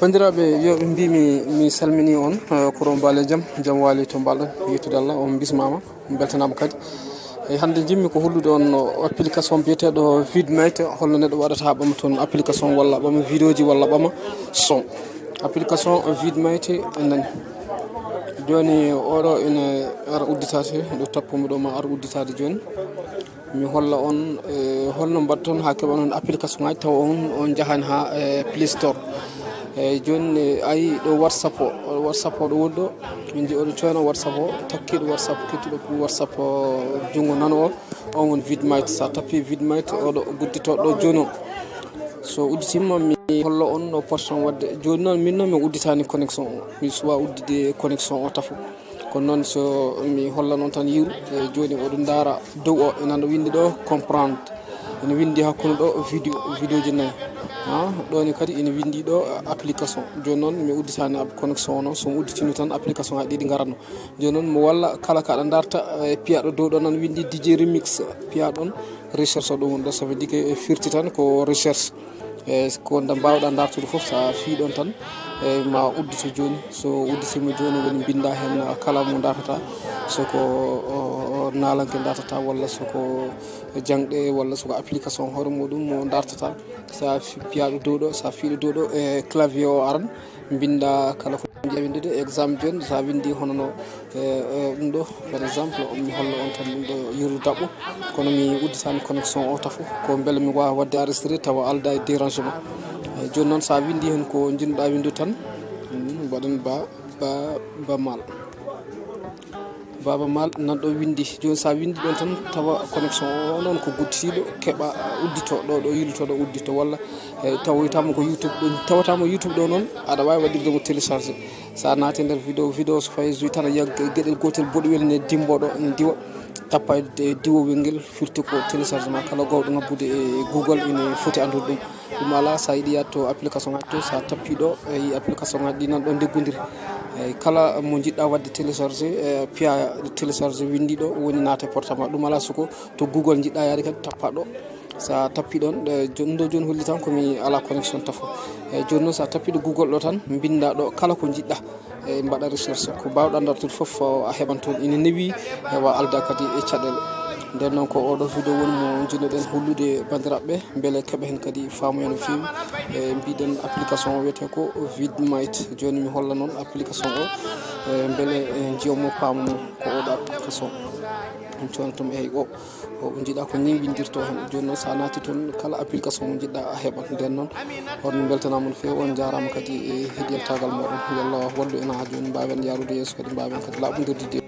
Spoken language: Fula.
bandiraɓe yo mi salmini on koron bale jam wali to mbalɗon yettude Allah on bismama beltanama kadi e hande jimmi ko hollude on application biyeteɗo vidmate holno neɗɗo waɗata ha ɓama toon application walla ɓama vidéo ji walla ɓama son application vidmate nani joni oɗo ene ara udditade ɗo tappumi ɗo ma ara udditade joni mi holla on holno mbaɗton ha keɓa noon application ngaji taw on jahani ha Play Store joni ayi ɗo whatsapp o ɗo woni ɗo min ji oɗo coyno whatsapp o takkiɗo whatsapp kettuɗo ko whatsapp jungo nano o on woni vidmate sa tappi vidmate oɗo gudditoɗo ɗo joni o so udditima mi holla on no poton wadde joni noon min noon mi udditani connexion o mi suwa uddide connexion o tafo kono noon so mi holla noon tan yiru joni oɗo daara dow o enano windi ɗo comprendre ene windi hakkude ɗo vidéo ji nayyi ɗoni kadi ene windi ɗo application joni noon mi udditani connexion o noon somi udditini tan application ngaji ɗiɗi garatno joni noon mo walla kala kaɗa darta piyaɗo dow ɗo nan windi DJ remix piyaɗon recherche o ɗum woni ɗo ça veut dire que firti tan ko recherche ko nda mbawɗa dartude foof sa fiiɗon tan ma uddito joni so udditima joni woni binda hen kala mo dartata soko nalanke dartata walla soko jangɗe walla soko application hoore muɗum mo dartata sa piyaɗo dow ɗo sa fiiɗo dow ɗo e clavier o aran binda kala ko windede exemple joni sa windi honono ɗum ɗo par exemple mi holla on tan ɗum ɗo yeru daɓɓo kono mi udditani connexion o tafo ko beele mi wawa wadde enregistré tawa alda e dérangement joni noon sa windi hen ko jinnoɗa windu tan mbaɗen baba mal nanɗo windi joni sa windi ɗon tan tawa connexion o noon ko gudditiɗo keeɓa uddito ɗo yillutoɗo uddito walla tawitama ko YouTube ɗo tawatama YouTube ɗo noon aɗa wawi waɗirde mo téléchargé sa naati nder vidéo so fayi joyi tan a yiya gueɗel gotel boɗoyel ne dimboɗo ne diwa tappa e diwowel ngel firti ko téléchargement kala gowɗo ngabbude e Google ine foti andude ɗum ala sa yiiɗi yatto application ngaji to sa tappi ɗo e application ngaji ɗi nan ɗo deggodiri kala mo jiɗɗa wadde téléchargé piya téléchargé windi ɗo woni naate portable ɗum ala soko to Google jiɗɗa yaade kadi tappa ɗo sa tappi ɗon joni ɗo joni holli tan komi ala connexion tafo joni noon sa tappiɗo Google ɗo tan binda ɗo kala ko jiɗɗa e mbaɗa recherche ko bawɗa dartude foof a heɓan toon ina newi hewa alda kadi e caɗele nden noon ko oɗo vidéo woni mo jinnoɗen hollude bandiraɓeɓe beele keeɓa hen kadi faamuya no fewi e mbiɗen application o wiyete ko vidmate joni mi holla noon application o beele jiyomo paamamo ko oɗo application ɗum contom eyi o jiiɗa ko ni windirto hen joni noon sa naati toon kala application mo jiɗɗa a heɓat nden noon on beltanama no fewi on jarama kadi e heɗiyantagal moɗon yallah wallu en ha joni mbawen yarude yeeso kadi mbawen kadi laɓodirde